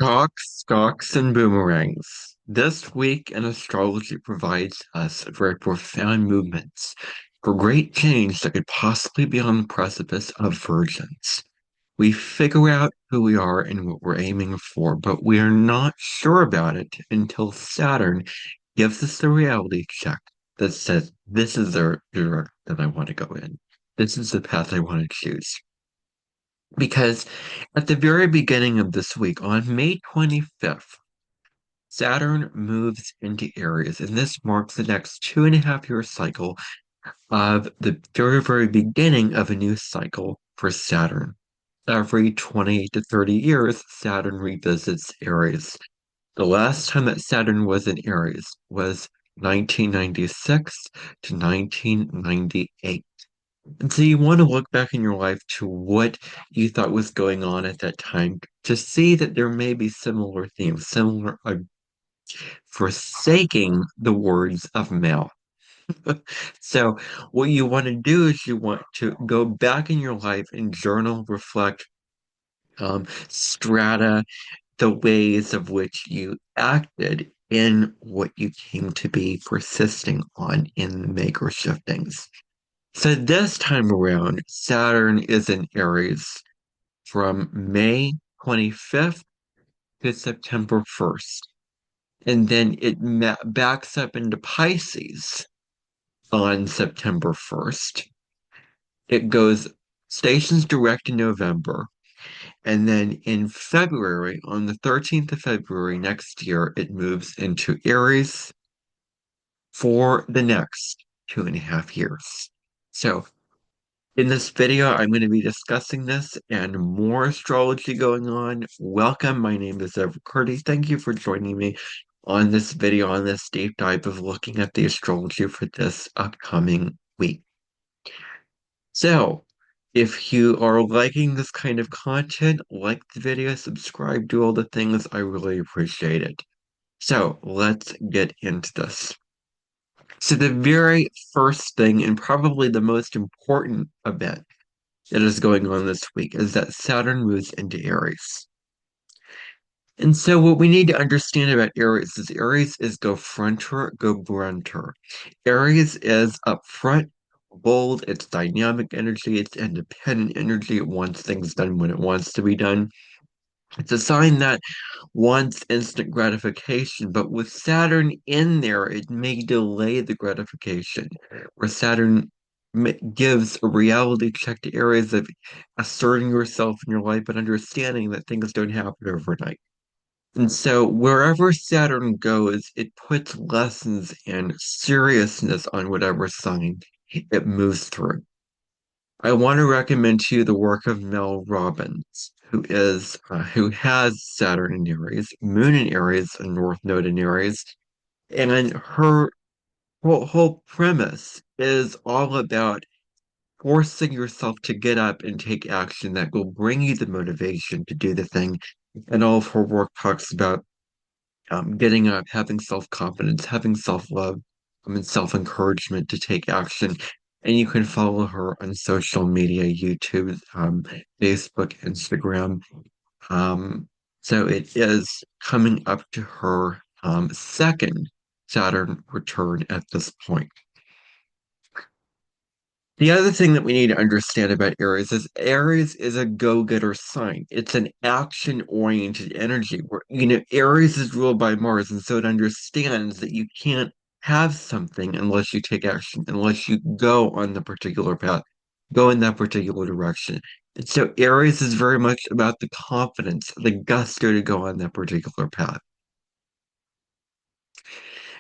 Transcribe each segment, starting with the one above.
Chalks, stocks, and boomerangs. This week in astrology provides us very profound movements for great change that could possibly be on the precipice of vergence. We figure out who we are and what we're aiming for, but we are not sure about it until Saturn gives us the reality check that says, this is the direction that I want to go in. This is the path I want to choose. Because at the very beginning of this week, on May 25th, Saturn moves into Aries, and this marks the next 2.5 year cycle of the very, very beginning of a new cycle for Saturn. Every 20 to 30 years, Saturn revisits Aries. The last time that Saturn was in Aries was 1996 to 1998. And so you want to look back in your life to what you thought was going on at that time to see that there may be similar themes, similar forsaking the words of mouth. So what you want to do is you want to go back in your life and journal, reflect, strata, the ways of which you acted in what you came to be persisting on in the maker shiftings. So this time around, Saturn is in Aries from May 25th to September 1st. And then it backs up into Pisces on September 1st. It goes stations direct in November. And then in February, on the 13th of February next year, it moves into Aries for the next 2.5 years. So in this video, I'm going to be discussing this and more astrology going on. Welcome. My name is Everett Curdy. Thank you for joining me on this video, on this deep dive of looking at the astrology for this upcoming week. So, if you are liking this kind of content, like the video, subscribe, do all the things. I really appreciate it. So, let's get into this. So, the very first thing, and probably the most important event that is going on this week, is that Saturn moves into Aries. And so, what we need to understand about Aries is go fronter, go grunter. Aries is upfront, bold, it's dynamic energy, it's independent energy, it wants things done when it wants to be done. It's a sign that wants instant gratification, but with Saturn in there, it may delay the gratification, where Saturn gives a reality check to areas of asserting yourself in your life, but understanding that things don't happen overnight. And so wherever Saturn goes, it puts lessons and seriousness on whatever sign it moves through. I want to recommend to you the work of Mel Robbins, who has Saturn in Aries, Moon in Aries, and North Node in Aries, and her whole premise is all about forcing yourself to get up and take action that will bring you the motivation to do the thing. And all of her work talks about getting up, having self-confidence, having self-love, and self-encouragement to take action. And you can follow her on social media, YouTube, Facebook, Instagram. So it is coming up to her second Saturn return at this point. The other thing that we need to understand about Aries is a go-getter sign. It's an action-oriented energy where, Aries is ruled by Mars, and so it understands that you can't have something unless you take action, unless you go on the particular path, go in that particular direction. And so Aries is very much about the confidence, the gusto to go on that particular path.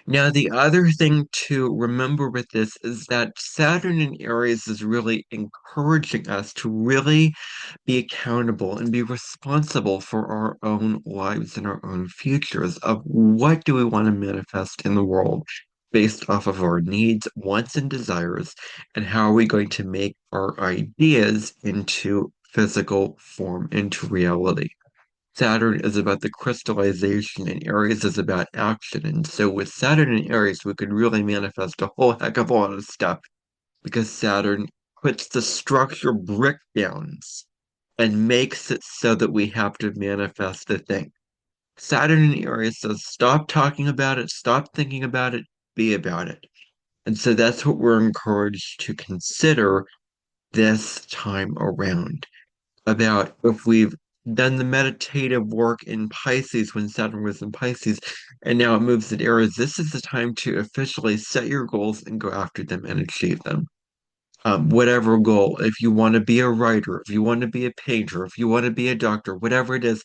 Now, the other thing to remember with this is that Saturn in Aries is really encouraging us to really be accountable and be responsible for our own lives and our own futures of what do we want to manifest in the world based off of our needs, wants, and desires, and how are we going to make our ideas into physical form, into reality. Saturn is about the crystallization and Aries is about action. And so with Saturn and Aries, we could really manifest a whole heck of a lot of stuff because Saturn puts the structure breakdowns and makes it so that we have to manifest the thing. Saturn in Aries says, stop talking about it, stop thinking about it, be about it. And so that's what we're encouraged to consider this time around. About if we've done the meditative work in Pisces when Saturn was in Pisces, and now it moves in Aries, this is the time to officially set your goals and go after them and achieve them. Whatever goal, if you want to be a writer, if you want to be a painter, if you want to be a doctor, whatever it is,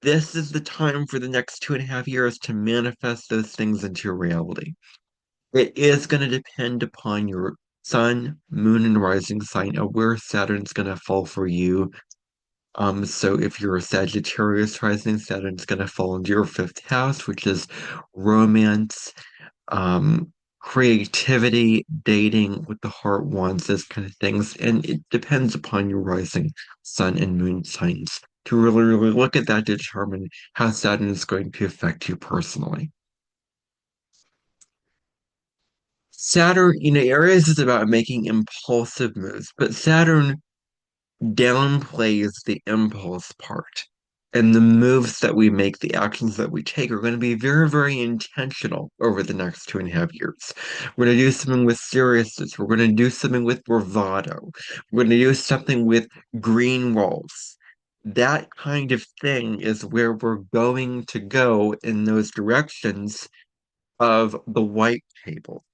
this is the time for the next 2.5 years to manifest those things into your reality. It is going to depend upon your sun, moon, and rising sign of where Saturn's going to fall for you. So if you're a Sagittarius rising, Saturn's going to fall into your fifth house, which is romance, um, creativity, dating, what the heart wants, those kind of things. And it depends upon your rising sun and moon signs to really, really look at that to determine how Saturn is going to affect you personally. Saturn, Aries is about making impulsive moves, but Saturn downplays the impulse part. And the moves that we make, the actions that we take are going to be very, very intentional over the next 2.5 years. We're going to do something with seriousness. We're going to do something with bravado. We're going to do something with green rolls. That kind of thing is where we're going to go in those directions of the white table.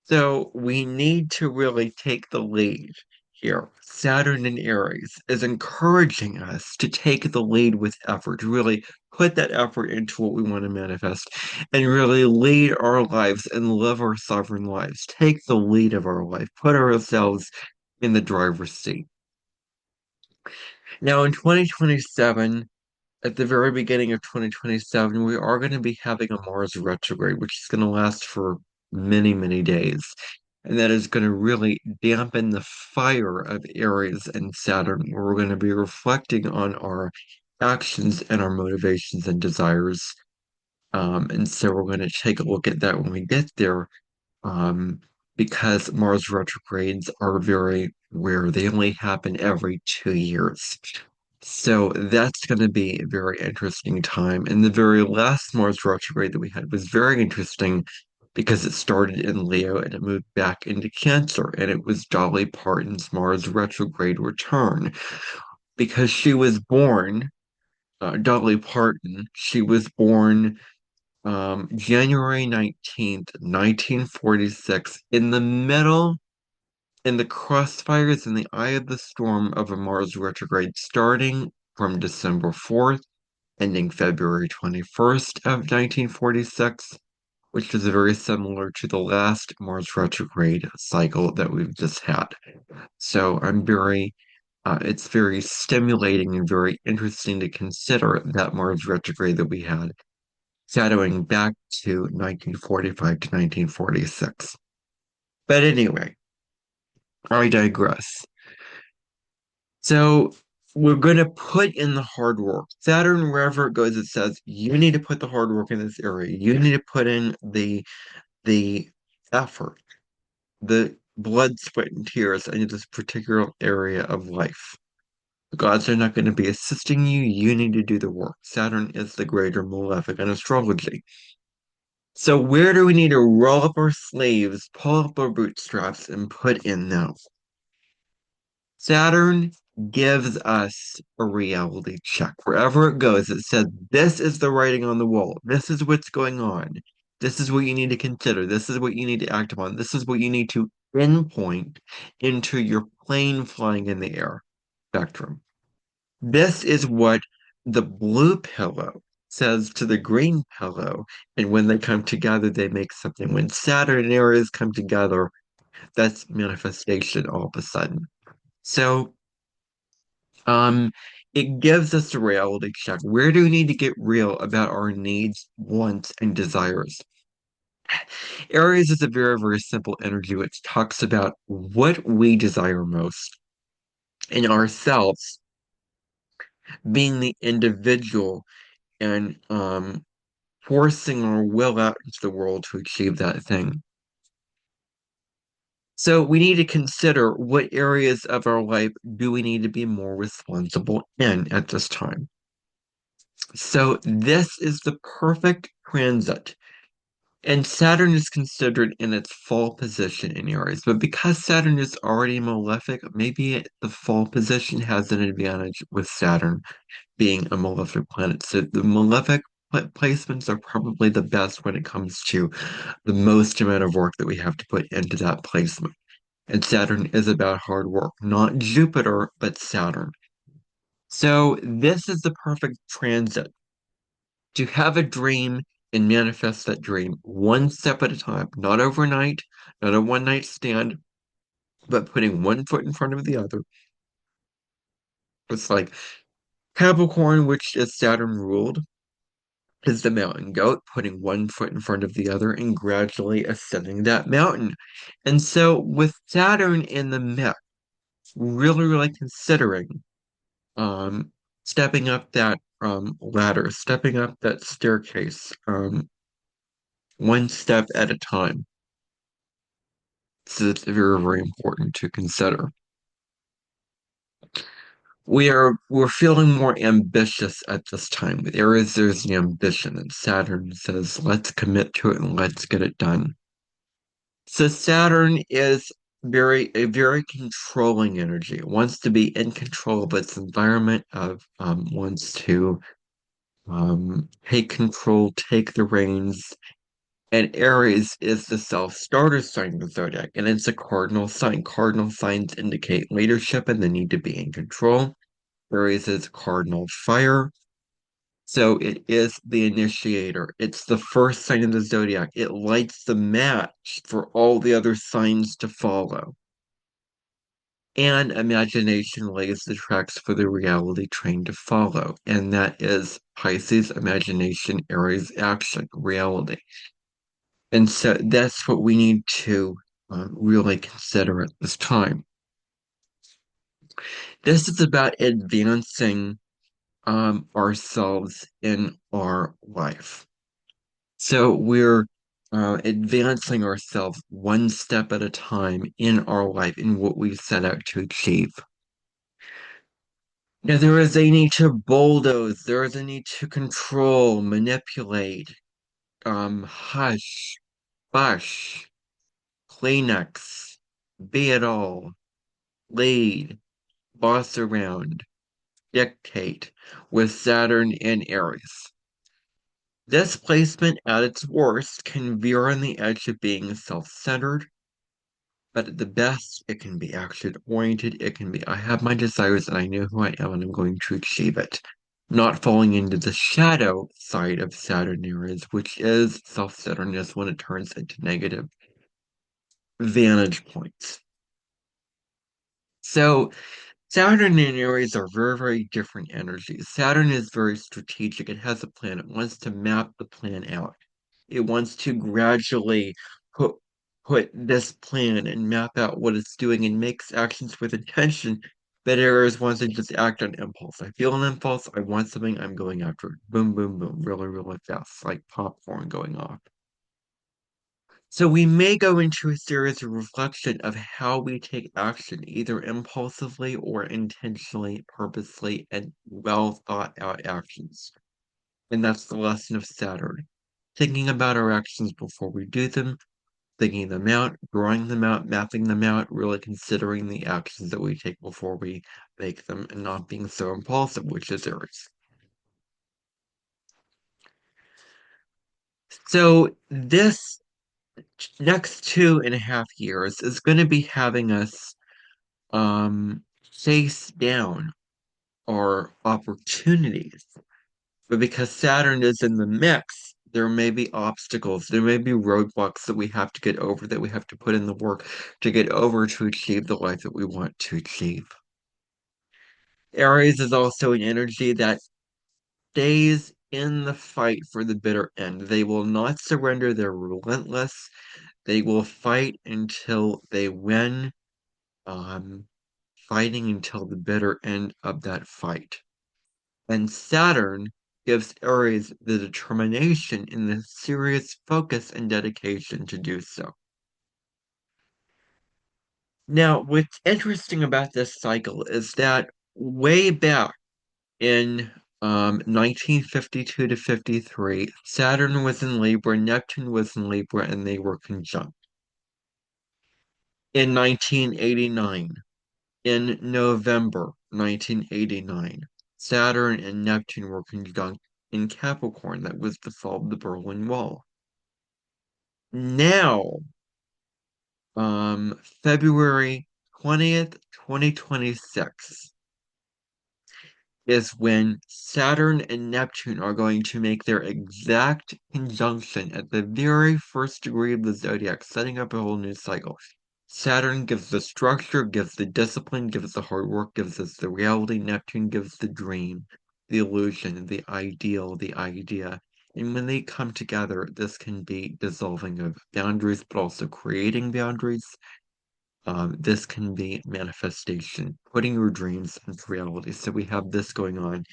So we need to really take the lead here. Saturn in Aries is encouraging us to take the lead with effort, to really put that effort into what we want to manifest and really lead our lives and live our sovereign lives. Take the lead of our life, put ourselves in the driver's seat. Now, in 2027, at the very beginning of 2027, we are going to be having a Mars retrograde, which is going to last for many, many days. And that is going to really dampen the fire of Aries and Saturn, where we're going to be reflecting on our actions and our motivations and desires. And so we're going to take a look at that when we get there, um, because Mars retrogrades are very rare. They only happen every 2 years. So that's going to be a very interesting time. And the very last Mars retrograde that we had was very interesting because it started in Leo and it moved back into Cancer. And it was Dolly Parton's Mars retrograde return because she was born, Dolly Parton, she was born January 19th, 1946, in the middle, in the crossfires, in the eye of the storm of a Mars retrograde, starting from December 4th, ending February 21st of 1946, which is very similar to the last Mars retrograde cycle that we've just had. So it's very stimulating and very interesting to consider that Mars retrograde that we had shadowing back to 1945 to 1946. But anyway, I digress. So we're going to put in the hard work. Saturn, wherever it goes, it says you need to put the hard work in this area. You need to put in the effort, the blood, sweat, and tears into this particular area of life. The gods are not going to be assisting you. You need to do the work. Saturn is the greater malefic in astrology. So where do we need to roll up our sleeves, pull up our bootstraps, and put in now? Saturn gives us a reality check. Wherever it goes, it says, this is the writing on the wall. This is what's going on. This is what you need to consider. This is what you need to act upon. This is what you need to pinpoint into your plane flying in the air spectrum. This is what the blue pillow says to the green pillow. And when they come together, they make something. When Saturn and Aries come together, that's manifestation all of a sudden. So um, it gives us a reality check. Where do we need to get real about our needs, wants, and desires? Aries is a very, very simple energy which talks about what we desire most in ourselves, being the individual and forcing our will out into the world to achieve that thing. So we need to consider what areas of our life do we need to be more responsible in at this time. So this is the perfect transit. And Saturn is considered in its fall position in Aries. But because Saturn is already malefic, maybe the fall position has an advantage with Saturn being a malefic planet. So the malefic placements are probably the best when it comes to the most amount of work that we have to put into that placement. And Saturn is about hard work, not Jupiter, but Saturn. So this is the perfect transit to have a dream and manifest that dream one step at a time, not overnight, not a one night stand, but putting one foot in front of the other. It's like Capricorn, which is Saturn ruled, is the mountain goat, putting one foot in front of the other and gradually ascending that mountain. And so, with Saturn in the mix, really, really considering um, stepping up that ladder, stepping up that staircase, one step at a time. So it's very, very important to consider. We're feeling more ambitious at this time. With Aries, there's the ambition, and Saturn says, let's commit to it and let's get it done. So Saturn is a very controlling energy. It wants to be in control of its environment, of wants to take control, take the reins. And Aries is the self-starter sign of the zodiac, and it's a cardinal sign. Cardinal signs indicate leadership and the need to be in control. Aries is cardinal fire. So it is the initiator. It's the first sign of the zodiac. It lights the match for all the other signs to follow. And imagination lays the tracks for the reality train to follow. And that is Pisces, imagination, Aries, action, reality. And so that's what we need to really consider at this time. This is about advancing ourselves in our life. So we're advancing ourselves one step at a time in our life in what we set out to achieve. Now, there is a need to bulldoze, there is a need to control, manipulate, hush, bush, Kleenex, be it all, lead, boss around, dictate with Saturn in Aries. This placement at its worst can veer on the edge of being self-centered, but at the best, it can be action-oriented. It can be, I have my desires and I know who I am and I'm going to achieve it. Not falling into the shadow side of Saturn Aries, which is self-centeredness when it turns into negative vantage points. So Saturn and Aries are very, very different energies. Saturn is very strategic. It has a plan. It wants to map the plan out. It wants to gradually put put this plan and map out what it's doing and makes actions with intention. But Aries wants to just act on impulse. I feel an impulse. I want something. I'm going after it. Boom, boom, boom. Really, really fast, like popcorn going off. So we may go into a series of reflection of how we take action, either impulsively or intentionally, purposely, and well thought out actions. And that's the lesson of Saturn. Thinking about our actions before we do them, thinking them out, drawing them out, mapping them out, really considering the actions that we take before we make them, and not being so impulsive, which is Aries. So this next 2.5 years is going to be having us chase down our opportunities. But because Saturn is in the mix, there may be obstacles, there may be roadblocks that we have to get over, that we have to put in the work to get over to achieve the life that we want to achieve. Aries is also an energy that stays in the fight for the bitter end. They will not surrender, they're relentless. They will fight until they win, um, fighting until the bitter end of that fight. And Saturn gives Aries the determination and the serious focus and dedication to do so. Now, what's interesting about this cycle is that way back in 1952 to 53, Saturn was in Libra, Neptune was in Libra, and they were conjunct. In 1989, in November 1989, Saturn and Neptune were conjunct in Capricorn. That was the fall of the Berlin Wall. Now, February 20th, 2026 is when Saturn and Neptune are going to make their exact conjunction at the very first degree of the zodiac, setting up a whole new cycle. Saturn gives the structure, gives the discipline, gives the hard work, gives us the reality. Neptune gives the dream, the illusion, the ideal, the idea. And when they come together, this can be dissolving of boundaries, but also creating boundaries. This can be manifestation, putting your dreams into reality. So we have this going on.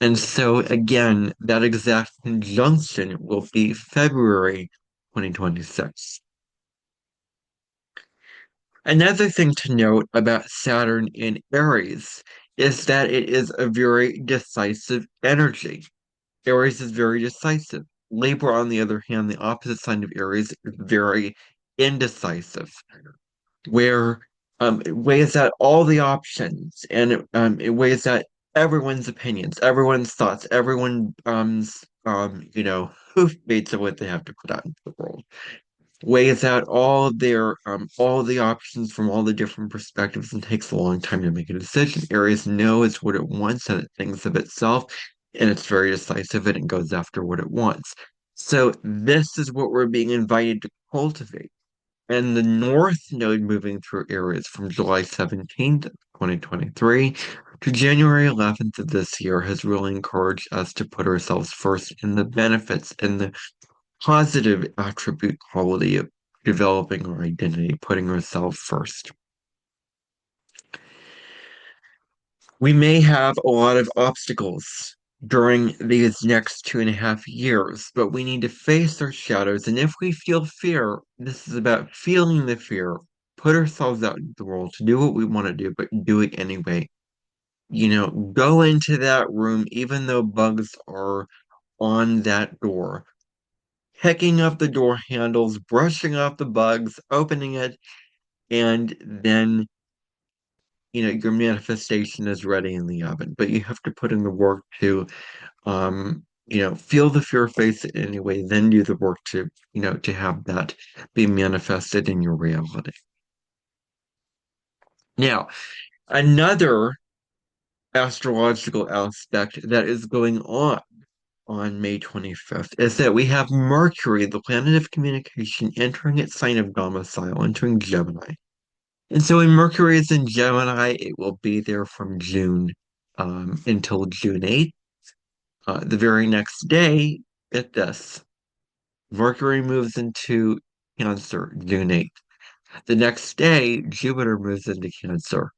And so again, that exact conjunction will be February 2026. Another thing to note about Saturn in Aries is that it is a very decisive energy. Aries is very decisive. Libra, on the other hand, the opposite sign of Aries, is very indecisive, where it weighs out all the options and it weighs out everyone's opinions, everyone's thoughts, hoof beats of what they have to put out into the world. Weighs out all the options from all the different perspectives and takes a long time to make a decision. Aries knows what it wants and it thinks of itself, and it's very decisive and it goes after what it wants. So this is what we're being invited to cultivate. And the North Node moving through Aries from July 17th, 2023 to January 11th of this year has really encouraged us to put ourselves first in the benefits and the positive attribute quality of developing our identity, putting ourselves first. We may have a lot of obstacles during these next 2.5 years, but we need to face our shadows. And if we feel fear, this is about feeling the fear, put ourselves out in the world to do what we want to do, but do it anyway. Go into that room, even though bugs are on that door, picking up the door handles, brushing off the bugs, opening it, and then your manifestation is ready in the oven. But you have to put in the work to feel the fear, face it anyway, then do the work to have that be manifested in your reality. Now, another astrological aspect that is going on May 25th is that we have Mercury, the planet of communication, entering its sign of domicile, entering Gemini. And so when Mercury is in Gemini, it will be there from June until June 8th. The very next day, get this, Mercury moves into Cancer, June 8th. The next day, Jupiter moves into Cancer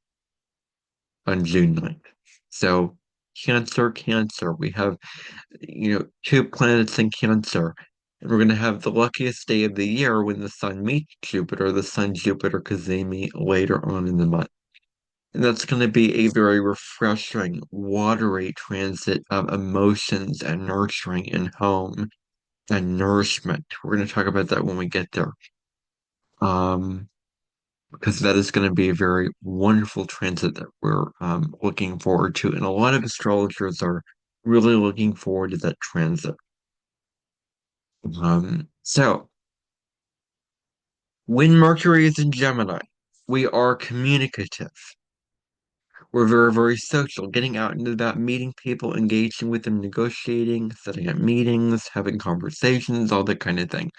on June 9th. So Cancer, Cancer. We have, two planets in Cancer. And we're going to have the luckiest day of the year when the Sun meets Jupiter, the Sun-Jupiter cazimi later on in the month. And that's going to be a very refreshing, watery transit of emotions and nurturing and home and nourishment. We're going to talk about that when we get there. Because that is going to be a very wonderful transit that we're looking forward to. And a lot of astrologers are really looking forward to that transit. So, when Mercury is in Gemini, we are communicative. We're very, very social, getting out into that, meeting people, engaging with them, negotiating, setting up meetings, having conversations, all that kind of thing.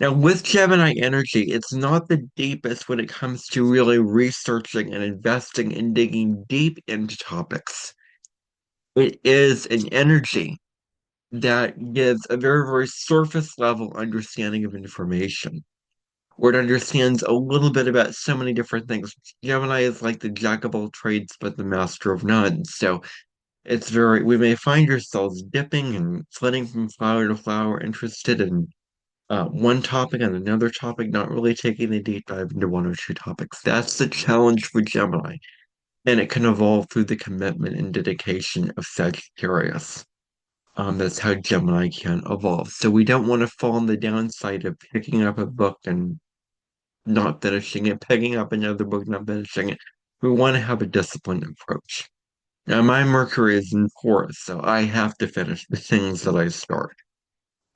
Now, with Gemini energy, it's not the deepest when it comes to really researching and investing and digging deep into topics. It is an energy that gives a very, very surface level understanding of information, where it understands a little bit about so many different things. Gemini is like the jack of all trades, but the master of none. So we may find ourselves dipping and flitting from flower to flower, interested in one topic and another topic, not really taking a deep dive into one or two topics. That's the challenge for Gemini. and it can evolve through the commitment and dedication of Sagittarius. That's how Gemini can evolve. So we don't want to fall on the downside of picking up a book and not finishing it, picking up another book, not finishing it. We want to have a disciplined approach. Now, my Mercury is in Taurus, so I have to finish the things that I start.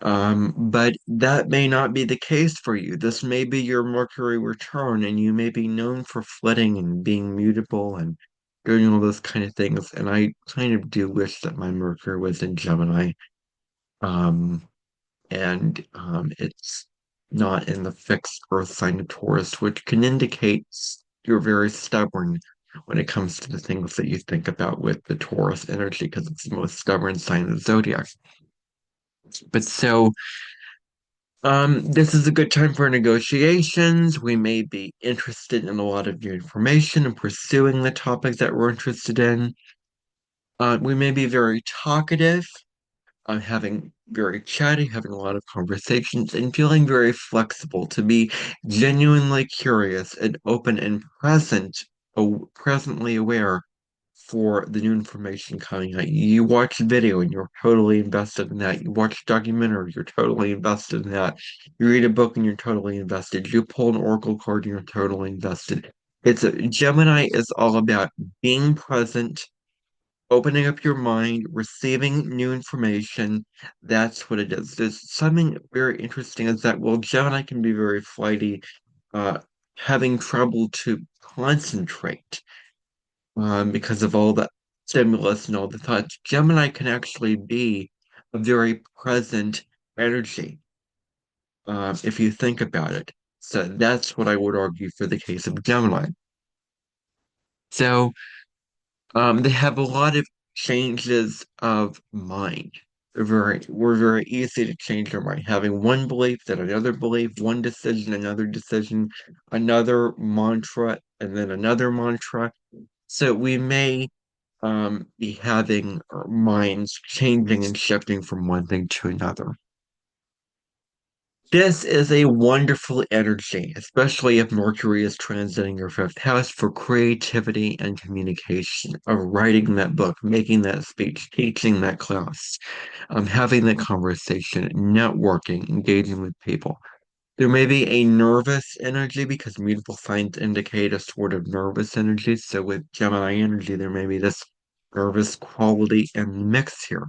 But that may not be the case for you. This may be your Mercury return, and you may be known for flitting and being mutable and doing all those kind of things. And I kind of do wish that my Mercury was in Gemini. Um, and it's not in the fixed Earth sign of Taurus, which can indicate you're very stubborn when it comes to the things that you think about with the Taurus energy, because it's the most stubborn sign of the zodiac. But so this is a good time for negotiations. We may be interested in a lot of new information and pursuing the topic that we're interested in. We may be very talkative, having very chatty, having a lot of conversations, and feeling very flexible to be genuinely curious and open and presently aware for the new information coming out. You watch a video and you're totally invested in that. You watch a documentary, you're totally invested in that. You read a book and you're totally invested. You pull an oracle card and you're totally invested. Gemini is all about being present, opening up your mind, receiving new information. That's what it is. There's something very interesting is that, well, Gemini can be very flighty, uh, having trouble to concentrate because of all the stimulus and all the thoughts. Gemini can actually be a very present energy if you think about it. So that's what I would argue for the case of Gemini. So they have a lot of changes of mind. We're very easy to change our mind. Having one belief, then another belief, one decision, another decision, another mantra, and then another mantra. So we may be having our minds changing and shifting from one thing to another. This is a wonderful energy, especially if Mercury is transiting your fifth house for creativity and communication, of writing that book, making that speech, teaching that class, having that conversation, networking, engaging with people. There may be a nervous energy because mutable signs indicate a sort of nervous energy. So with Gemini energy, there may be this nervous quality and mix here.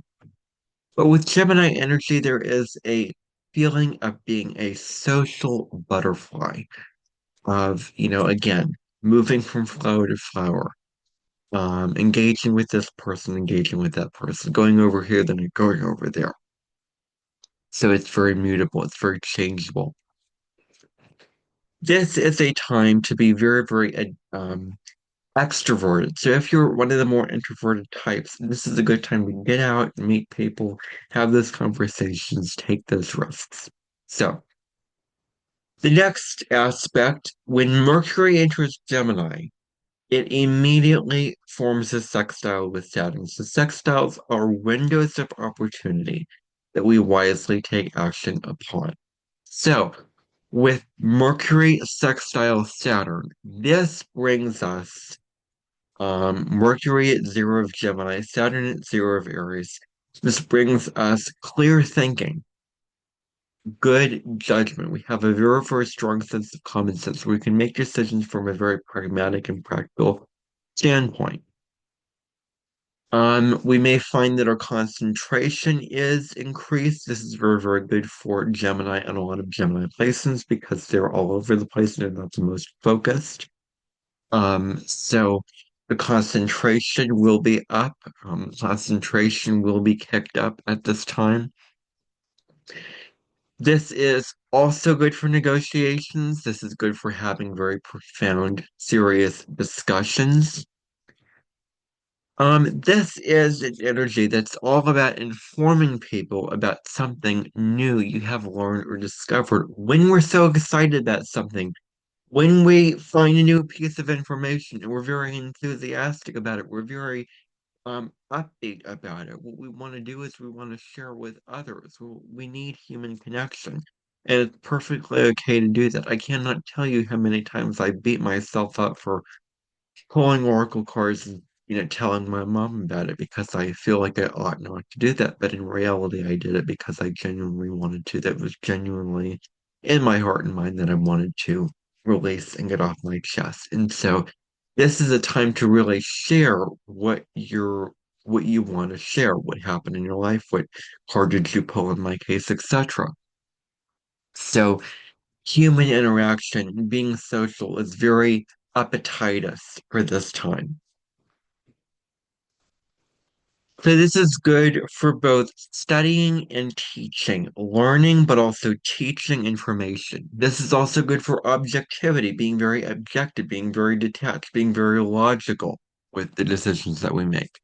But with Gemini energy, there is a feeling of being a social butterfly, of, again, moving from flower to flower, engaging with this person, engaging with that person, going over here, then going over there. So it's very mutable, it's very changeable. This is a time to be very, very extroverted. So if you're one of the more introverted types, this is a good time to get out and meet people, have those conversations, take those risks. So the next aspect, when Mercury enters Gemini, it immediately forms a sextile with Saturn. So sextiles are windows of opportunity that we wisely take action upon. So with Mercury sextile Saturn, this brings us Mercury at zero of Gemini, Saturn at zero of Aries. This brings us clear thinking, good judgment. We have a very, very strong sense of common sense. We can make decisions from a very pragmatic and practical standpoint. We may find that our concentration is increased. This is very, very good for Gemini and a lot of Gemini placements because they're all over the place and they're not the most focused. So the concentration will be up. Concentration will be kicked up at this time. This is also good for negotiations. This is good for having very profound, serious discussions. This is an energy that's all about informing people about something new you have learned or discovered. When we're so excited about something, when we find a new piece of information and we're very enthusiastic about it, we're very upbeat about it. What we want to do is we want to share with others. We need human connection. And it's perfectly okay to do that. I cannot tell you how many times I beat myself up for pulling oracle cards and telling my mom about it because I feel like I ought not to do that, but in reality I did it because I genuinely wanted to. That was genuinely in my heart and mind that I wanted to release and get off my chest. And so this is a time to really share what you want to share, what happened in your life, what card did you pull in my case, etc. So human interaction and being social is very appetitous for this time. So this is good for both studying and teaching, learning, but also teaching information. This is also good for objectivity, being very objective, being very detached, being very logical with the decisions that we make.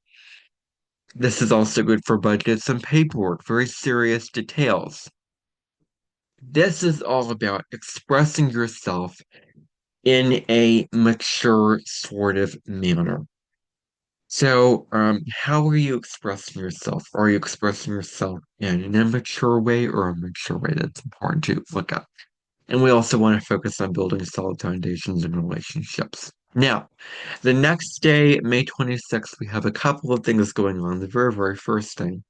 This is also good for budgets and paperwork, very serious details. This is all about expressing yourself in a mature sort of manner. So, how are you expressing yourself? Are you expressing yourself in an immature way or a mature way? That's important to look at. And we also want to focus on building solid foundations in relationships. Now, the next day, May 26th, we have a couple of things going on. The very, very first thing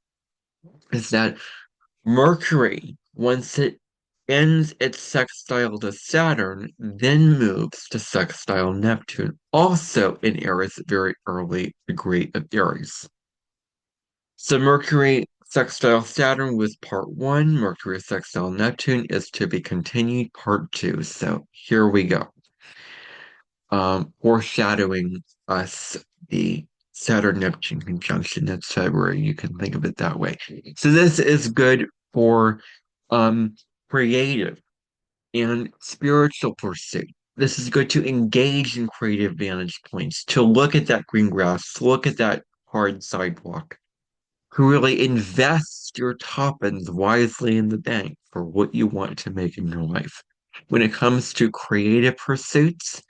is that Mercury, once it ends its sextile to Saturn, then moves to sextile Neptune, also in Aries, very early degree of Aries. So Mercury sextile Saturn was part one. Mercury sextile Neptune is to be continued, part two. So here we go. Foreshadowing us the Saturn Neptune conjunction. That's February. You can think of it that way. So this is good for um creative and spiritual pursuit. This is good to engage in creative vantage points, to look at that green grass, to look at that hard sidewalk, who really invest your tuppence wisely in the bank for what you want to make in your life. When it comes to creative pursuits,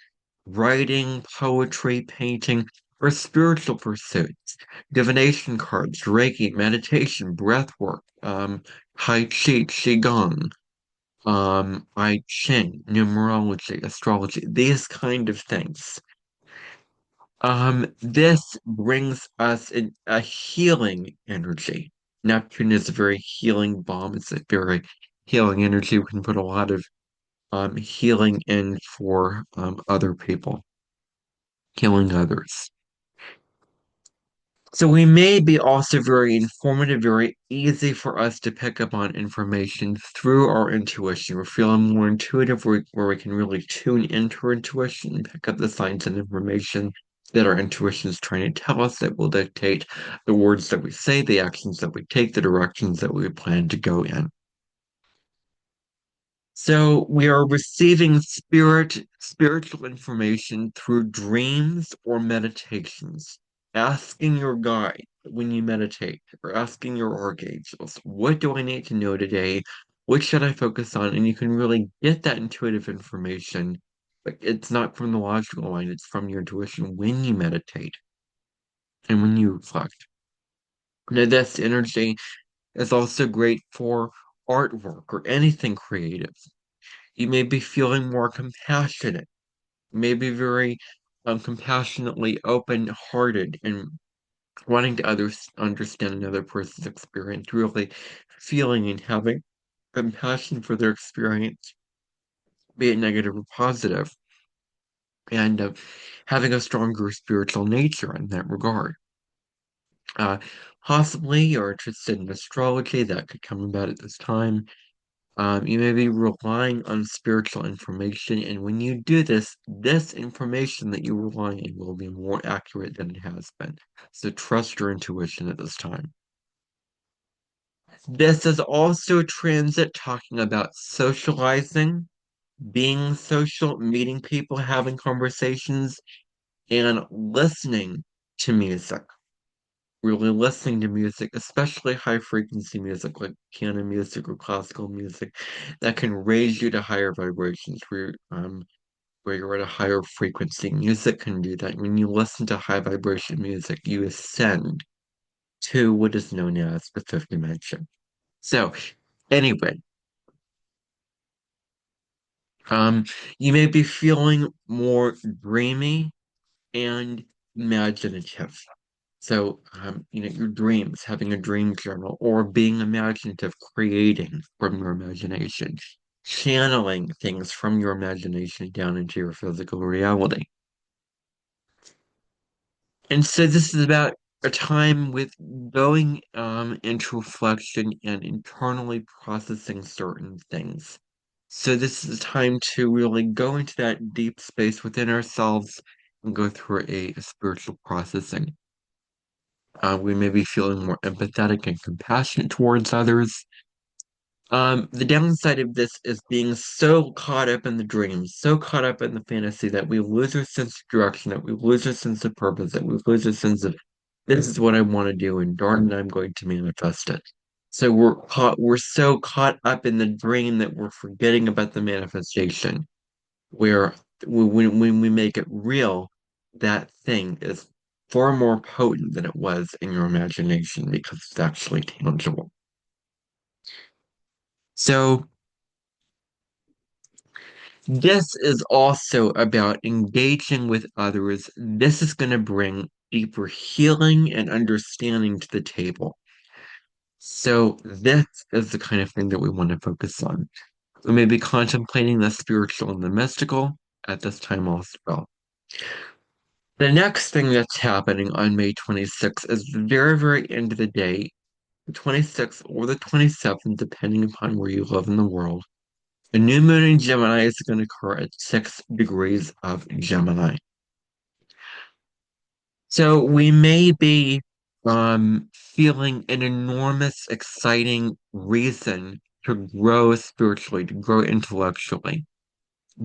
writing, poetry, painting, or spiritual pursuits, divination cards, Reiki, meditation, breath work, Tai Chi, Qigong, I Ching, numerology, astrology, these kind of things. This brings us a healing energy. Neptune is a very healing bomb. It's a very healing energy. We can put a lot of healing in for other people, healing others. So we may be also very informative, very easy for us to pick up on information through our intuition. We're feeling more intuitive, where we can really tune into our intuition and pick up the signs and information that our intuition is trying to tell us that will dictate the words that we say, the actions that we take, the directions that we plan to go in. So we are receiving spiritual information through dreams or meditations. Asking your guide when you meditate, or asking your archangels, what do I need to know today? What should I focus on? And you can really get that intuitive information. But it's not from the logical mind, it's from your intuition when you meditate and when you reflect. Now, this energy is also great for artwork or anything creative. You may be feeling more compassionate, maybe very compassionately open-hearted and wanting to understand another person's experience, really feeling and having compassion for their experience, be it negative or positive, and having a stronger spiritual nature in that regard. Uh, Possibly you're interested in astrology, that could come about at this time. You may be relying on spiritual information, and when you do this, this information that you rely on will be more accurate than it has been. So trust your intuition at this time. This is also transit talking about socializing, being social, meeting people, having conversations, and listening to music. Really listening to music, especially high frequency music like piano music or classical music, that can raise you to higher vibrations where you're at a higher frequency. Music can do that. When you listen to high vibration music, you ascend to what is known as the fifth dimension. So, anyway, um, you may be feeling more dreamy and imaginative. So, your dreams, having a dream journal, or being imaginative, creating from your imagination, channeling things from your imagination down into your physical reality. And so this is about a time with going into reflection and internally processing certain things. So this is a time to really go into that deep space within ourselves and go through a spiritual processing. We may be feeling more empathetic and compassionate towards others. The downside of this is being so caught up in the dreams, so caught up in the fantasy that we lose our sense of direction, that we lose our sense of purpose, that we lose our sense of this is what I want to do, and darn it, I'm going to manifest it. So we're so caught up in the dream that we're forgetting about the manifestation, where when we make it real, that thing is far more potent than it was in your imagination because it's actually tangible. So this is also about engaging with others. This is going to bring deeper healing and understanding to the table. So this is the kind of thing that we want to focus on. We may be contemplating the spiritual and the mystical at this time also. The next thing that's happening on May 26th is the very, very end of the day, the 26th or the 27th, depending upon where you live in the world. The new moon in Gemini is going to occur at 6 degrees of Gemini. So we may be feeling an enormous, exciting reason to grow spiritually, to grow intellectually.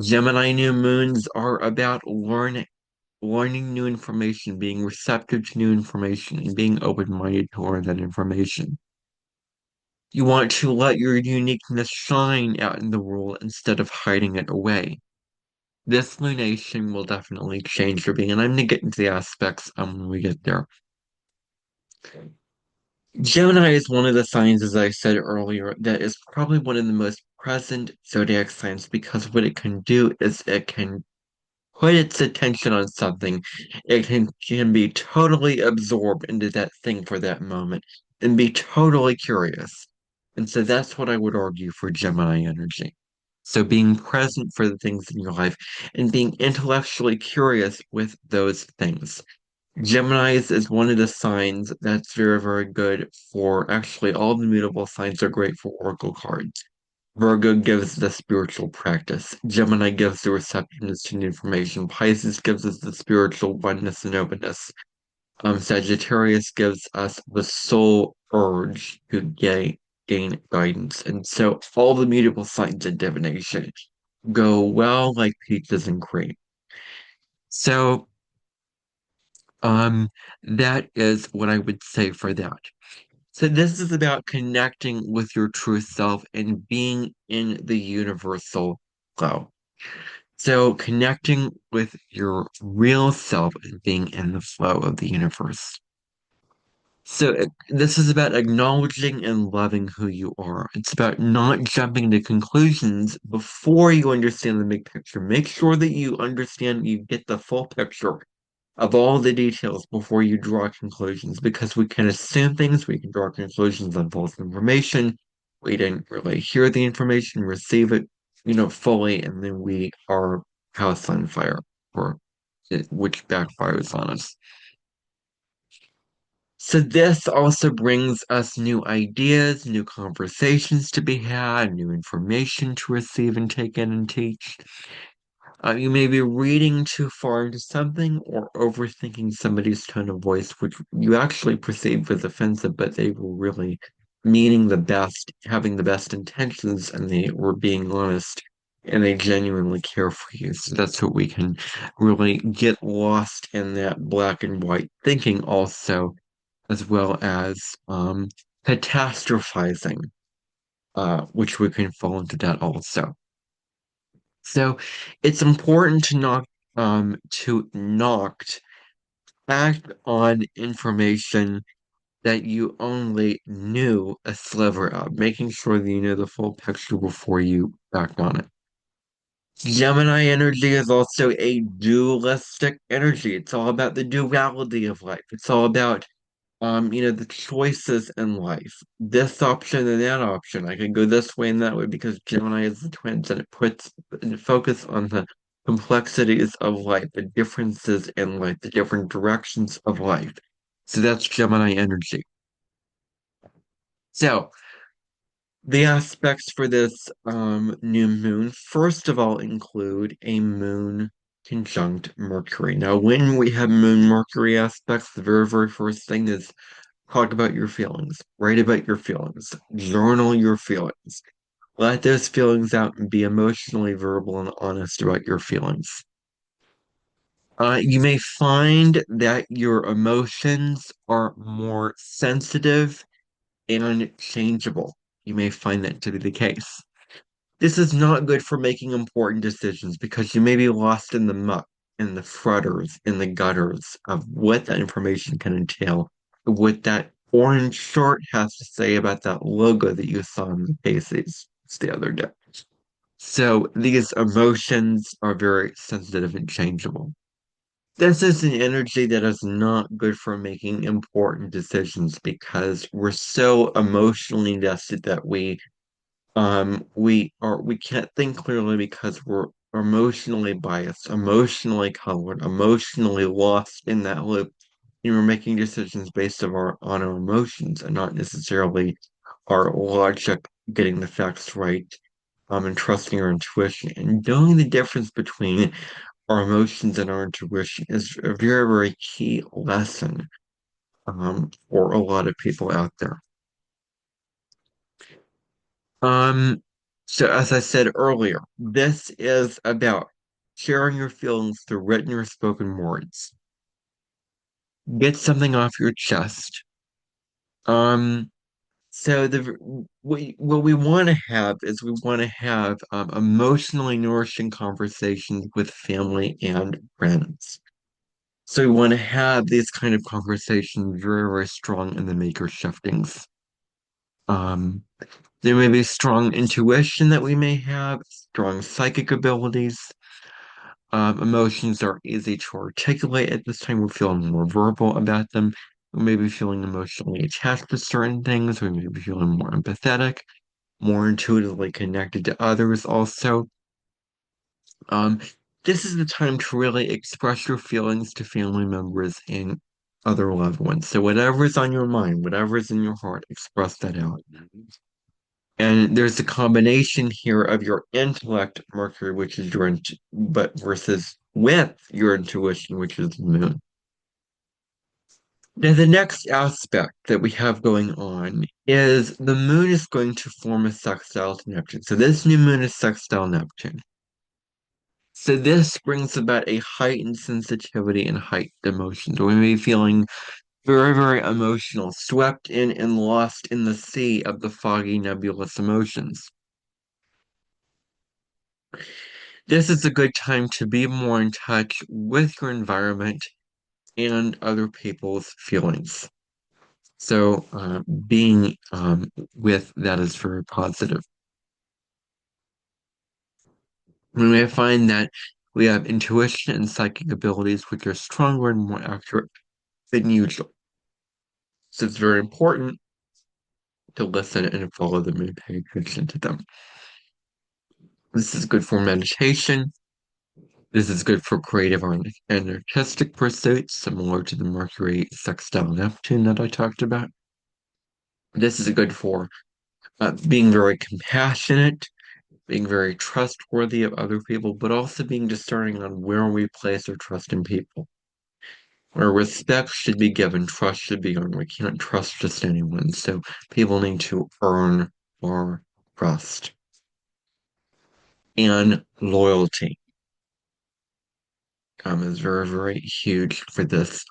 Gemini new moons are about learning new information, being receptive to new information, and being open-minded to learn that information. You want to let your uniqueness shine out in the world instead of hiding it away. This lunation will definitely change your being, and I'm going to get into the aspects when we get there. Gemini is one of the signs, as I said earlier, that is probably one of the most present zodiac signs because what it can do is it can put its attention on something. It can be totally absorbed into that thing for that moment and be totally curious. And so that's what I would argue for Gemini energy. So being present for the things in your life and being intellectually curious with those things. Gemini's is one of the signs that's very, very good for actually all the mutable signs are great for oracle cards. Virgo gives the spiritual practice. Gemini gives the receptiveness to new information. Pisces gives us the spiritual oneness and openness. Sagittarius gives us the soul urge to gain guidance. And so all the mutable signs in divination go well like peaches and cream. So Um, that is what I would say for that. So this is about connecting with your true self and being in the universal flow. So connecting with your real self and being in the flow of the universe. So this is about acknowledging and loving who you are. It's about not jumping to conclusions before you understand the big picture. Make sure that you understand, you get the full picture of all the details before you draw conclusions because we can assume things, we can draw conclusions on false information. We didn't really hear the information, receive it, fully, and then we are house on fire, or which backfires on us. So this also brings us new ideas, new conversations to be had, new information to receive and take in and teach. You may be reading too far into something or overthinking somebody's tone of voice, which you actually perceive as offensive, but they were really meaning the best, having the best intentions, and they were being honest, and they genuinely care for you. So that's what we can really get lost in that black and white thinking also, as well as catastrophizing, which we can fall into that also. So it's important to not act on information that you only knew a sliver of, making sure that you know the full picture before you act on it. Gemini energy is also a dualistic energy. It's all about the duality of life. It's all about the choices in life. This option and that option. I can go this way and that way because Gemini is the twins and it puts the focus on the complexities of life, the differences in life, the different directions of life. So that's Gemini energy. So the aspects for this new moon, first of all, include a moon conjunct Mercury. Now, when we have moon Mercury aspects, the very, very first thing is talk about your feelings, write about your feelings, journal your feelings. Let those feelings out and be emotionally verbal and honest about your feelings. You may find that your emotions are more sensitive and changeable. You may find that to be the case. This is not good for making important decisions because you may be lost in the muck, in the fretters, in the gutters of what that information can entail, what that orange short has to say about that logo that you saw in the Macy's the other day. So these emotions are very sensitive and changeable. This is an energy that is not good for making important decisions because we're so emotionally invested that we can't think clearly because we're emotionally biased, emotionally colored, emotionally lost in that loop. And we're making decisions based on our emotions and not necessarily our logic, getting the facts right, and trusting our intuition. And knowing the difference between our emotions and our intuition is a very, very key lesson for a lot of people out there. Um, so as I said earlier, this is about sharing your feelings through written or spoken words. Get something off your chest. Um, so what we want to have is we want to have emotionally nourishing conversations with family and friends. So we want to have these kind of conversations very, very strong in the maker shiftings. Um, there may be strong intuition that we may have, strong psychic abilities. Emotions are easy to articulate at this time. We're feeling more verbal about them. We may be feeling emotionally attached to certain things. We may be feeling more empathetic, more intuitively connected to others also. Um, this is the time to really express your feelings to family members and other loved ones. So whatever is on your mind, whatever is in your heart, express that out. And there's a combination here of your intellect, Mercury, which is but versus with your intuition, which is the moon. Now, the next aspect that we have going on is the moon is going to form a sextile to Neptune. So this new moon is sextile Neptune. So this brings about a heightened sensitivity and heightened emotion. So we may be feeling very, very emotional, swept in and lost in the sea of the foggy, nebulous emotions. This is a good time to be more in touch with your environment and other people's feelings. So, being with that is very positive. We may find that we have intuition and psychic abilities which are stronger and more accurate than usual. So, it's very important to listen and follow them and pay attention to them. This is good for meditation. This is good for creative and artistic pursuits, similar to the Mercury sextile Neptune that I talked about. This is good for being very compassionate, being very trustworthy of other people, but also being discerning on where we place our trust in people. Where respect should be given, trust should be earned. We can't trust just anyone, so people need to earn our trust. And loyalty is very, very huge for this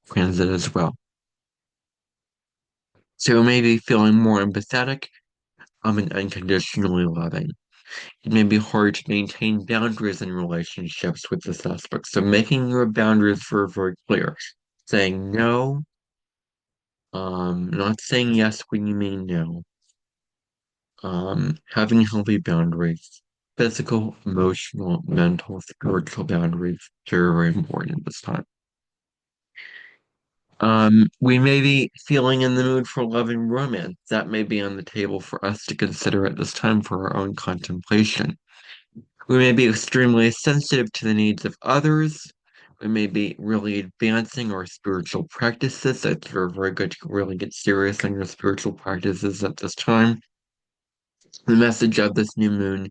transit as well. So maybe feeling more empathetic, and unconditionally loving. It may be hard to maintain boundaries in relationships with this aspect. So making your boundaries very, very clear. Saying no, not saying yes when you mean no. Having healthy boundaries. physical, emotional, mental, spiritual boundaries. Very, very important this time. We may be feeling in the mood for love and romance. That may be on the table for us to consider at this time for our own contemplation. We may be extremely sensitive to the needs of others. We may be really advancing our spiritual practices. So it's very good to really get serious on your spiritual practices at this time. The message of this new moon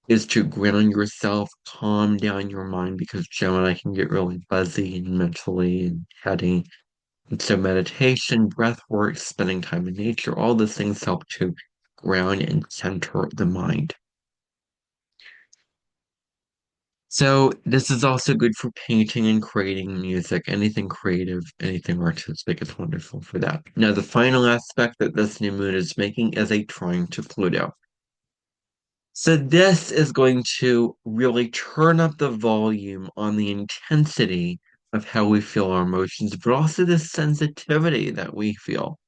is to ground yourself, calm down your mind because Gemini can get really buzzy and mentally and heady. And so meditation, breath work, spending time in nature, all those things help to ground and center the mind. So this is also good for painting and creating music, anything creative, anything artistic is wonderful for that. Now, the final aspect that this new moon is making is a trine to Pluto. So this is going to really turn up the volume on the intensity of how we feel our emotions, but also the sensitivity that we feel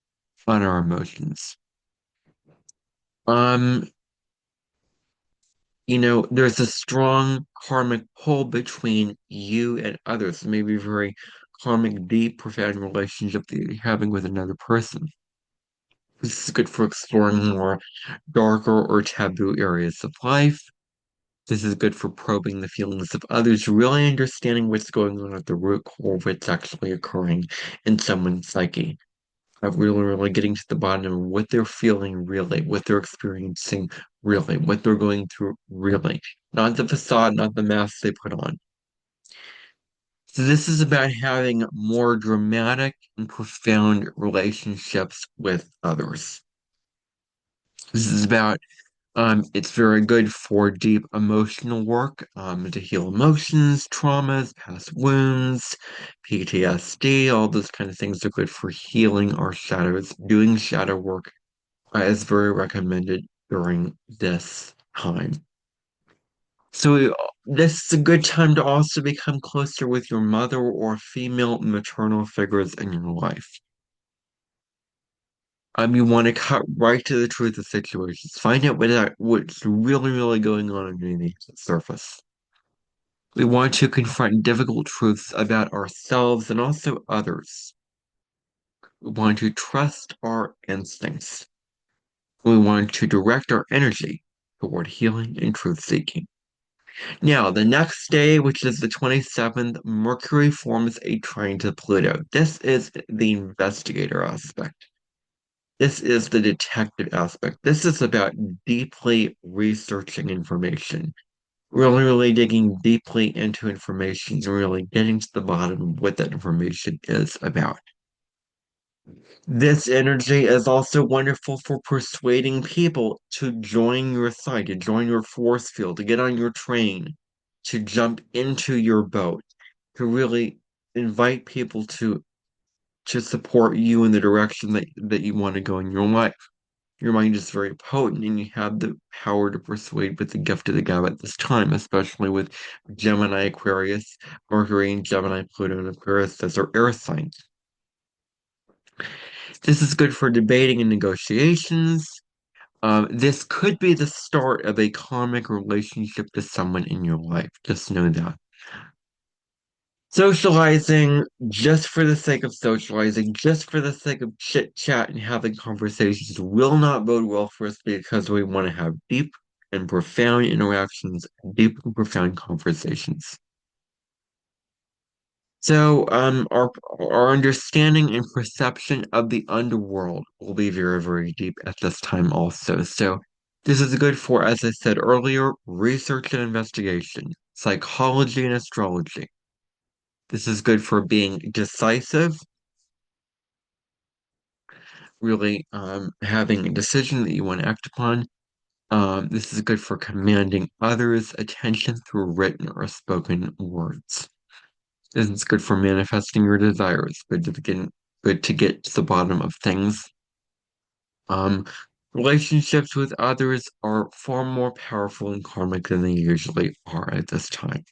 on our emotions. Um, there's a strong karmic pull between you and others. Maybe a very karmic, deep, profound relationship that you're having with another person. This is good for exploring more darker or taboo areas of life. This is good for probing the feelings of others, really understanding what's going on at the root core of what's actually occurring in someone's psyche. Of really, really getting to the bottom of what they're feeling really, what they're experiencing really, what they're going through really. Not the facade, not the mask they put on. So this is about having more dramatic and profound relationships with others. This is about it's very good for deep emotional work, to heal emotions, traumas, past wounds, PTSD, all those kind of things are good for healing our shadows. Doing shadow work is very recommended during this time. So this is a good time to also become closer with your mother or female maternal figures in your life. You want to cut right to the truth of situations. Find out what's really, really going on underneath the surface. We want to confront difficult truths about ourselves and also others. We want to trust our instincts. We want to direct our energy toward healing and truth seeking. Now, the next day, which is the 27th, Mercury forms a trine to Pluto. This is the investigator aspect. This is the detective aspect. This is about deeply researching information, really, really digging deeply into information, and really getting to the bottom of what that information is about. This energy is also wonderful for persuading people to join your side, to join your force field, to get on your train, to jump into your boat, to really invite people to support you in the direction that you want to go in your life. Your mind is very potent and you have the power to persuade with the gift of the gab at this time, especially with Gemini, Aquarius, Mercury, and Gemini, Pluto, and Aquarius as our air signs. This is good for debating and negotiations. This could be the start of a karmic relationship to someone in your life. Just know that. Socializing just for the sake of socializing, just for the sake of chit chat and having conversations will not bode well for us because we want to have deep and profound interactions, deep and profound conversations. So, our understanding and perception of the underworld will be very, very deep at this time also. So, this is good for, as I said earlier, research and investigation, psychology and astrology. This is good for being decisive, really having a decision that you want to act upon. This is good for commanding others' attention through written or spoken words. This is good for manifesting your desires, good to get to the bottom of things. Um, Relationships with others are far more powerful and karmic than they usually are at this time.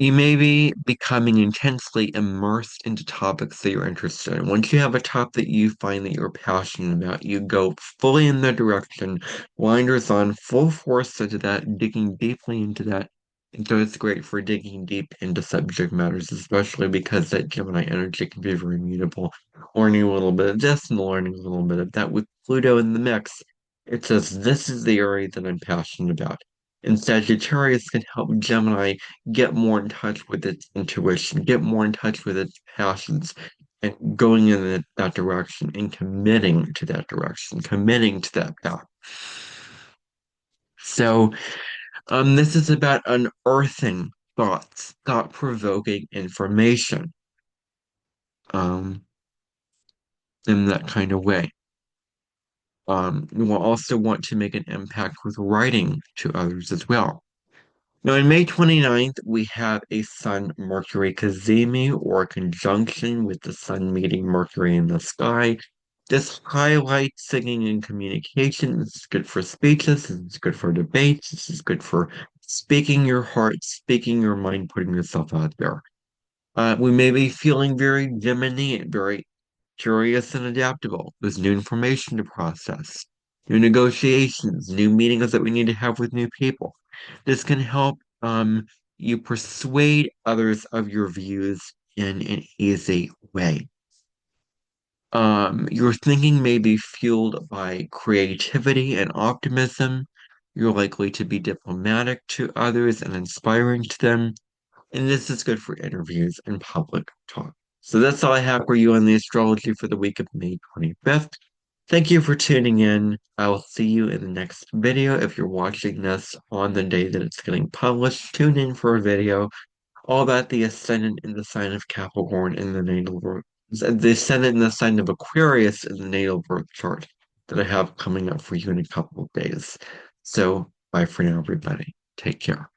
You may be becoming intensely immersed into topics that you're interested in. Once you have a topic that you find that you're passionate about, you go fully in that direction, blinders on, full force into that, digging deeply into that. And so it's great for digging deep into subject matters, especially because that Gemini energy can be very mutable. Learning a little bit of this and learning a little bit of that. With Pluto in the mix, it says this is the area that I'm passionate about. And Sagittarius can help Gemini get more in touch with its intuition, get more in touch with its passions, and going in that direction and committing to that direction, committing to that path. So, this is about unearthing thoughts, thought-provoking information, um, in that kind of way. You will also want to make an impact with writing to others as well. Now, on May 29th, we have a Sun Mercury cazimi or conjunction with the Sun meeting Mercury in the sky. This highlights singing and communication. This is good for speeches. This is good for debates. This is good for speaking your heart, speaking your mind, putting yourself out there. We may be feeling very Gemini, very curious and adaptable. There's new information to process, new negotiations, new meetings that we need to have with new people. This can help you persuade others of your views in an easy way. Your thinking may be fueled by creativity and optimism. You're likely to be diplomatic to others and inspiring to them. And this is good for interviews and public talk. So that's all I have for you on the astrology for the week of May 25th. Thank you for tuning in. I will see you in the next video. If you're watching this on the day that it's getting published, tune in for a video all about the ascendant in the sign of Capricorn in the natal birth, the ascendant in the sign of Aquarius in the natal birth chart that I have coming up for you in a couple of days. So bye for now, everybody. Take care.